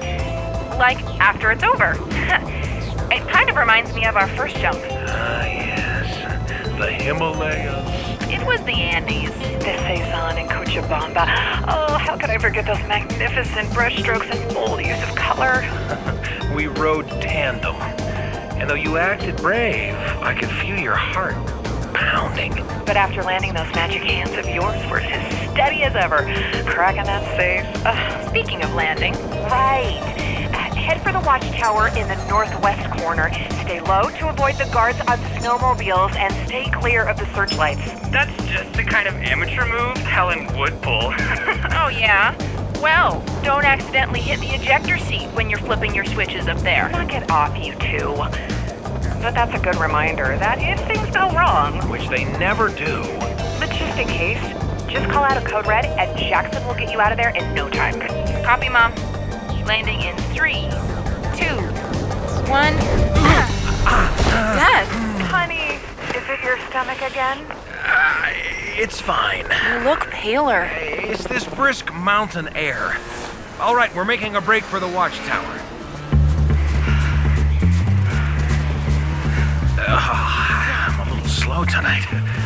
[SPEAKER 16] Like, after it's over. It kind of reminds me of our first jump.
[SPEAKER 15] Yes. The Himalayas.
[SPEAKER 16] It was the Andes. The Cezanne and Cochabamba. Oh, how could I forget those magnificent brushstrokes and bold use of color?
[SPEAKER 15] We rode tandem. And though you acted brave, I could feel your heart pounding.
[SPEAKER 16] But after landing, those magic hands of yours were as steady as ever, cracking that safe. Speaking of landing, right. Head for the watchtower in the northwest corner. Stay low to avoid the guards on snowmobiles and stay clear of the searchlights.
[SPEAKER 15] That's just the kind of amateur move Helen would pull.
[SPEAKER 16] Oh, yeah? Well, don't accidentally hit the ejector seat when you're flipping your switches up there. Knock it off, you two. But that's a good reminder that if things go wrong...
[SPEAKER 15] Which they never do.
[SPEAKER 16] But just in case, just call out a code red and Jackson will get you out of there in no time. Copy, Mom. Landing in 3, 2, 1. Dad! Honey, is it your stomach again?
[SPEAKER 12] It's fine.
[SPEAKER 16] You look paler.
[SPEAKER 12] It's this brisk mountain air. All right, we're making a break for the watchtower. I'm a little slow tonight.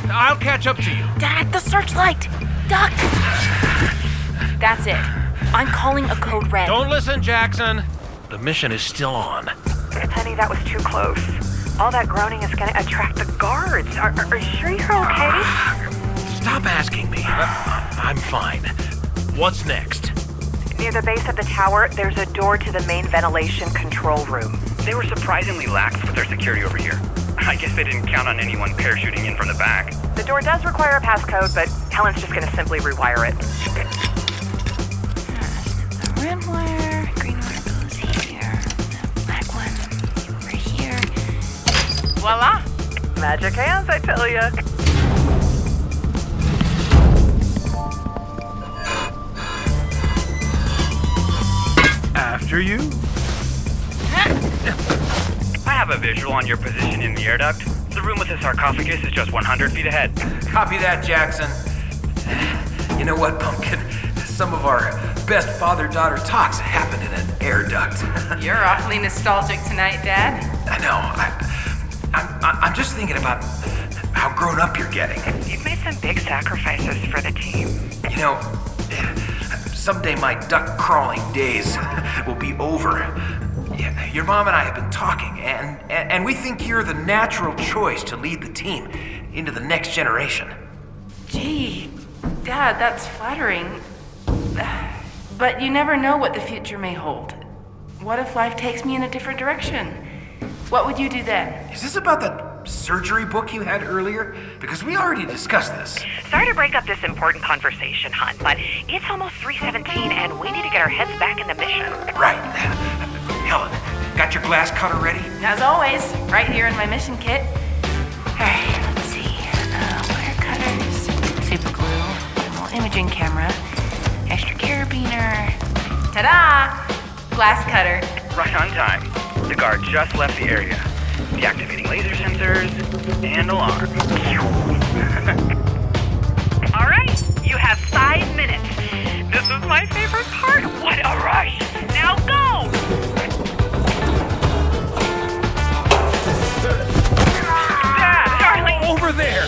[SPEAKER 12] I'll catch up to you.
[SPEAKER 16] Dad, the searchlight! Duck! That's it. I'm calling a code red.
[SPEAKER 12] Don't listen, Jackson. The mission is still on.
[SPEAKER 16] Honey, that was too close. All that groaning is going to attract the guards. Are you sure you're okay?
[SPEAKER 12] Stop asking me. I'm fine. What's next?
[SPEAKER 16] Near the base of the tower, there's a door to the main ventilation control room.
[SPEAKER 15] They were surprisingly lax with their security over here. I guess they didn't count on anyone parachuting in from the back.
[SPEAKER 16] The door does require a passcode, but Helen's just going to simply rewire it.
[SPEAKER 14] Red wire, green wire goes here, the black one over here.
[SPEAKER 16] Voila! Magic hands, I tell ya.
[SPEAKER 15] After you. I have a visual on your position in the air duct. The room with the sarcophagus is just 100 feet ahead.
[SPEAKER 12] Copy that, Jackson. You know what, Pumpkin? Some of our best father-daughter talks happen in an air duct.
[SPEAKER 16] You're awfully nostalgic tonight, Dad.
[SPEAKER 12] I know. I'm just thinking about how grown up you're getting.
[SPEAKER 16] You've made some big sacrifices for the team.
[SPEAKER 12] You know, someday my duck crawling days will be over. Yeah, your mom and I have been talking, and we think you're the natural choice to lead the team into the next generation.
[SPEAKER 16] Gee, Dad, that's flattering. But you never know what the future may hold. What if life takes me in a different direction? What would you do then?
[SPEAKER 12] Is this about that surgery book you had earlier? Because we already discussed this.
[SPEAKER 16] Sorry to break up this important conversation, hon, but it's almost 3:17 and we need to get our heads back in the mission.
[SPEAKER 12] Right. Helen, got your glass cutter ready?
[SPEAKER 16] As always, right here in my mission kit. Alright, let's see. Wire cutters, super glue, a little imaging camera, extra carabiner. Ta-da! Glass cutter.
[SPEAKER 15] Right on time. The guard just left the area. Deactivating laser sensors and alarm.
[SPEAKER 16] All right, you have 5 minutes. This is my favorite part. What a rush! Now go!
[SPEAKER 12] Dad, darling! Over there!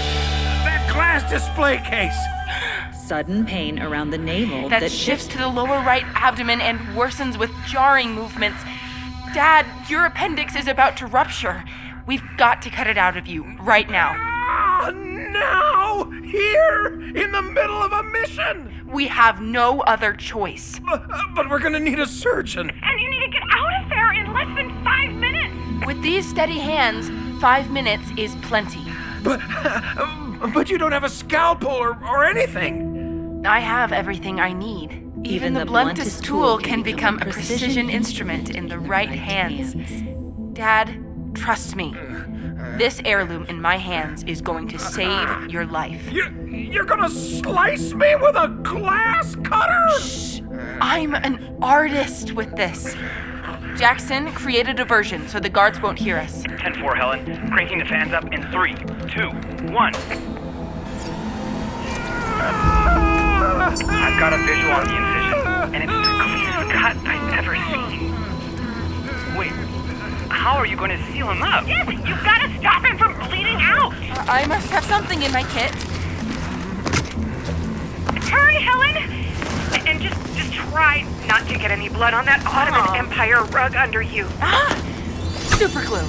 [SPEAKER 12] That glass display case!
[SPEAKER 17] Sudden pain around the navel
[SPEAKER 16] that shifts to the lower right abdomen and worsens with jarring movements. Dad, your appendix is about to rupture. We've got to cut it out of you right now.
[SPEAKER 12] Now? Here? In the middle of a mission?
[SPEAKER 16] We have no other choice.
[SPEAKER 12] But we're gonna need a surgeon.
[SPEAKER 16] And you need to get out of there in less than 5 minutes. With these steady hands, 5 minutes is plenty.
[SPEAKER 12] But you don't have a scalpel or anything.
[SPEAKER 16] I have everything I need. Even the bluntest tool can become a precision instrument in the right hands. Dad, trust me. This heirloom in my hands is going to save your life.
[SPEAKER 12] You're gonna slice me with a glass cutter?
[SPEAKER 16] Shh. I'm an artist with this. Jackson, create a diversion so the guards won't hear us.
[SPEAKER 15] 10-4, Helen. Cranking the fans up in 3, 2, 1. I've got a visual on the incision, and it's the cleanest cut I've ever seen. Wait, how are you going to seal him up?
[SPEAKER 16] Yes, you've got to stop him from bleeding out. I must have something in my kit. Hurry, Helen! And just try not to get any blood on that Ottoman Empire rug under you. Super glue.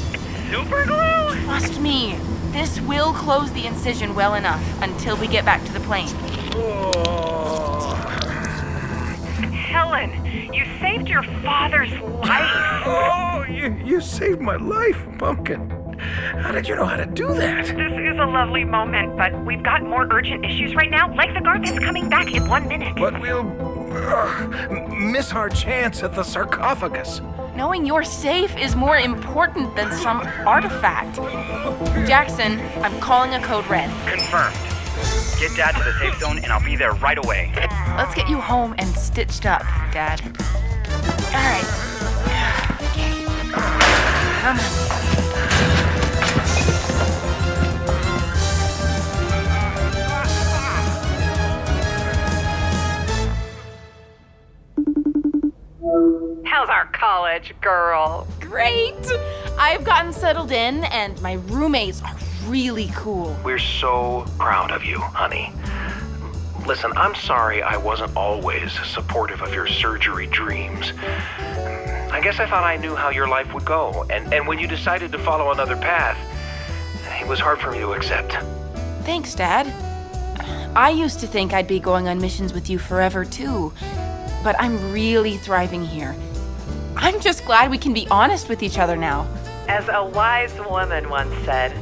[SPEAKER 15] Super glue?
[SPEAKER 16] Trust me. This will close the incision well enough until we get back to the plane. Helen, you saved your father's life.
[SPEAKER 12] Oh, you saved my life, Pumpkin. How did you know how to do that?
[SPEAKER 16] This is a lovely moment, but we've got more urgent issues right now, like the guard that's coming back in 1 minute.
[SPEAKER 12] But we'll miss our chance at the sarcophagus.
[SPEAKER 16] Knowing you're safe is more important than some artifact. Jackson, I'm calling a code red.
[SPEAKER 15] Confirmed. Get Dad to the safe zone and I'll be there right away.
[SPEAKER 16] Let's get you home and stitched up, Dad. All right. Okay. Come on. How's our college, girl? Great! I've gotten settled in, and my roommates are really cool.
[SPEAKER 12] We're so proud of you, honey. Listen, I'm sorry I wasn't always supportive of your surgery dreams. I guess I thought I knew how your life would go, and when you decided to follow another path, it was hard for me to accept.
[SPEAKER 16] Thanks, Dad. I used to think I'd be going on missions with you forever, too. But I'm really thriving here. I'm just glad we can be honest with each other now.
[SPEAKER 18] As a wise woman once said,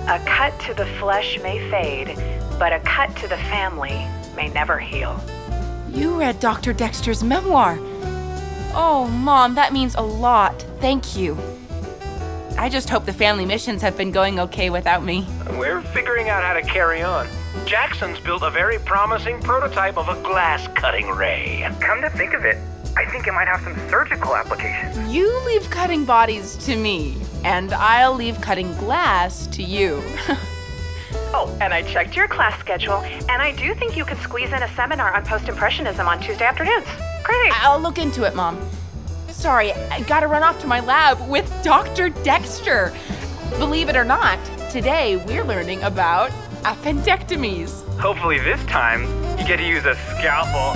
[SPEAKER 18] a cut to the flesh may fade, but a cut to the family may never heal.
[SPEAKER 16] You read Dr. Dexter's memoir. Oh, Mom, that means a lot. Thank you. I just hope the family missions have been going okay without me.
[SPEAKER 12] We're figuring out how to carry on. Jackson's built a very promising prototype of a glass-cutting ray.
[SPEAKER 15] Come to think of it, I think it might have some surgical applications.
[SPEAKER 16] You leave cutting bodies to me, and I'll leave cutting glass to you.
[SPEAKER 15] Oh,
[SPEAKER 18] Oh, and I checked your class schedule, and I do think you can squeeze in a seminar on post-impressionism on Tuesday afternoons. Great.
[SPEAKER 14] I'll look into it, Mom. Sorry, I gotta run off to my lab with Dr. Dexter. Believe it or not, today we're learning about appendectomies.
[SPEAKER 15] Hopefully this time, you get to use a scalpel.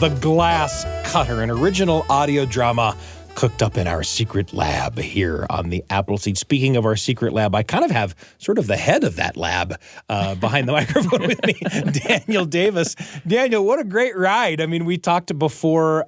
[SPEAKER 6] The Glass Cutter, an original audio drama cooked up in our secret lab here on the Appleseed. Speaking of our secret lab, I kind of have sort of the head of that lab behind the microphone with me, Daniel Davis. Daniel, what a great ride. I mean, we talked before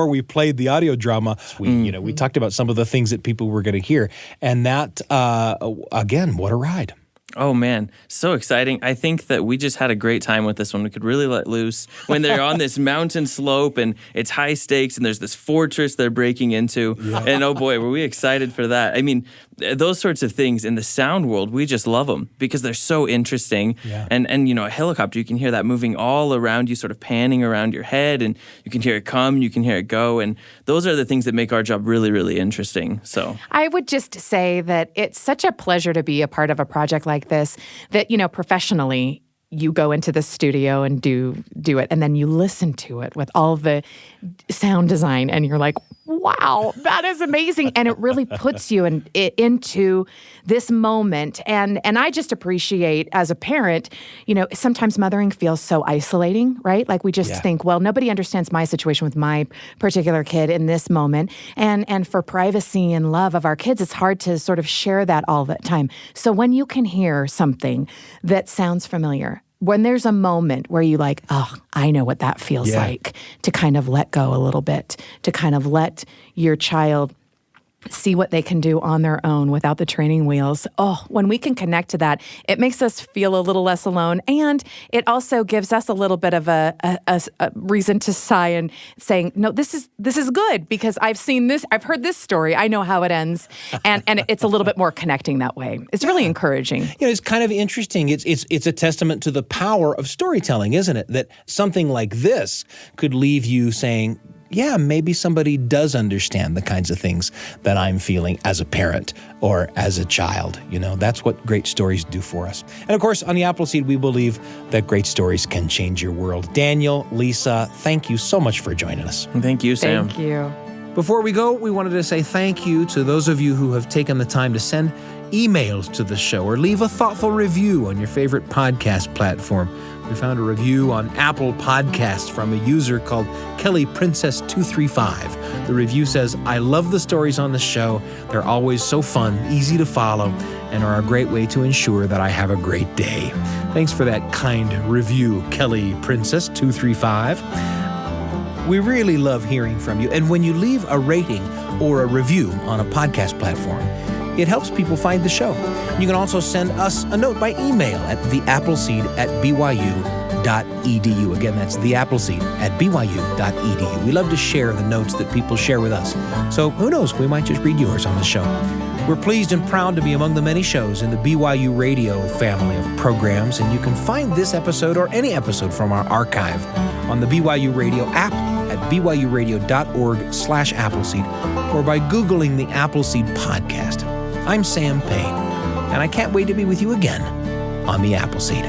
[SPEAKER 6] we played the audio drama. We talked about some of the things that people were going to hear. And that, again, what a ride.
[SPEAKER 10] Oh, man, so exciting. I think that we just had a great time with this one. We could really let loose when they're on this mountain slope and it's high stakes and there's this fortress they're breaking into. Yeah. And oh boy, were we excited for that. I mean, those sorts of things in the sound world, we just love them because they're so interesting. Yeah. And a helicopter, you can hear that moving all around you, sort of panning around your head, and you can hear it come, you can hear it go. And those are the things that make our job really, really interesting. So
[SPEAKER 11] I would just say that it's such a pleasure to be a part of a project like this, that, professionally, you go into the studio and do it, and then you listen to it with all the sound design, and you're like, wow, that is amazing. And it really puts you into this moment. And I just appreciate, as a parent, sometimes mothering feels so isolating, right? Like we just think, well, nobody understands my situation with my particular kid in this moment. And for privacy and love of our kids, it's hard to sort of share that all the time. So when you can hear something that sounds familiar, when there's a moment where you like, oh, I know what that feels like, to kind of let go a little bit, to kind of let your child see what they can do on their own without the training wheels. Oh, when we can connect to that, it makes us feel a little less alone. And it also gives us a little bit of a reason to sigh and saying, no, this is good because I've seen this, I've heard this story, I know how it ends. And it's a little bit more connecting that way. It's really encouraging.
[SPEAKER 6] It's kind of interesting. It's a testament to the power of storytelling, isn't it? That something like this could leave you saying, yeah, maybe somebody does understand the kinds of things that I'm feeling as a parent or as a child. That's what great stories do for us. And of course, on the Appleseed, we believe that great stories can change your world. Daniel, Lisa, thank you so much for joining us.
[SPEAKER 10] Thank you, Sam.
[SPEAKER 11] Thank you.
[SPEAKER 6] Before we go, we wanted to say thank you to those of you who have taken the time to send emails to the show or leave a thoughtful review on your favorite podcast platform. We found a review on Apple Podcasts from a user called Kelly Princess 235. The review says, I love the stories on the show. They're always so fun, easy to follow, and are a great way to ensure that I have a great day. Thanks for that kind review, Kelly Princess 235. We really love hearing from you. And when you leave a rating or a review on a podcast platform, it helps people find the show. You can also send us a note by email at theappleseed@byu.edu. Again, that's theappleseed@byu.edu. We love to share the notes that people share with us. So who knows, we might just read yours on the show. We're pleased and proud to be among the many shows in the BYU Radio family of programs, and you can find this episode or any episode from our archive on the BYU Radio app at byuradio.org/Appleseed or by Googling the Appleseed Podcast. I'm Sam Payne, and I can't wait to be with you again on the Appleseed.